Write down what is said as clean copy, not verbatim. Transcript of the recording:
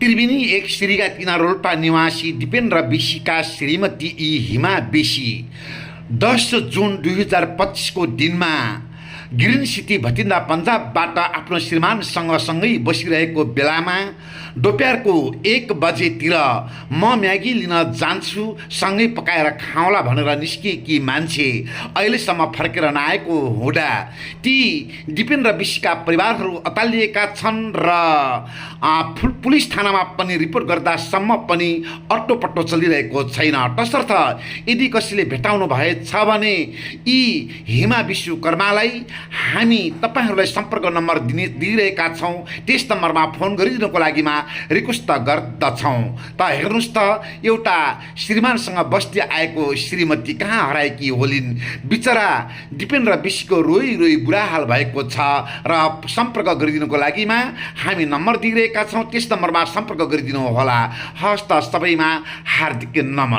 त्रिवेणी एक श्रीका किनार रोल्पा निवासी दिपेन्द्र बेसीका श्रीमती ई हिमा बेसी 10 जुन 2025 को दिनमा ग्रिन सिटी भटिन्डा पन्जाबबाट आफ्नो श्रीमानसँग सँगै बसिरहेको बेलामा दोपहरको 1 बजेतिर म म्यागी लिन जान्छु सँगै पकाएर खाउँला भनेर निस्किएकी मान्छे अहिलेसम्म फर्केर नआएको हुँदा ती दिपेन्द्र बेसीका परिवारहरू अतालिएका छन् र पुलिस थानामा पनि रिपोर्ट गर्दासम्म पनि अट्टोपट्टो चलिरहेको छैन। तसर्थ यदि कसैले भेटाउनु भएछ भने यी हिमा विश्वकर्मालाई हामी तपाईहरूलाई सम्पर्क नम्बर दिइरहेका छौँ। त्यस नम्बरमा फोन गरिदिनुको लागिमा रिक्वेस्ट गर्दछौँ। त हेर्नुहोस् त एउटा श्रीमानसँग बस्दै आएको श्रीमती कहाँ हराएकी होलिन्। बिचरा दिपेन्द्र बेसीको रोई रोई बुढा हाल भएको छ र सम्पर्क गरिदिनुको लागिमा हामी नम्बर दिइरहेका छौँ। त्यस नम्बरमा सम्पर्क गरिदिनु होला। हस्त सबैमा हार्दिक नमन।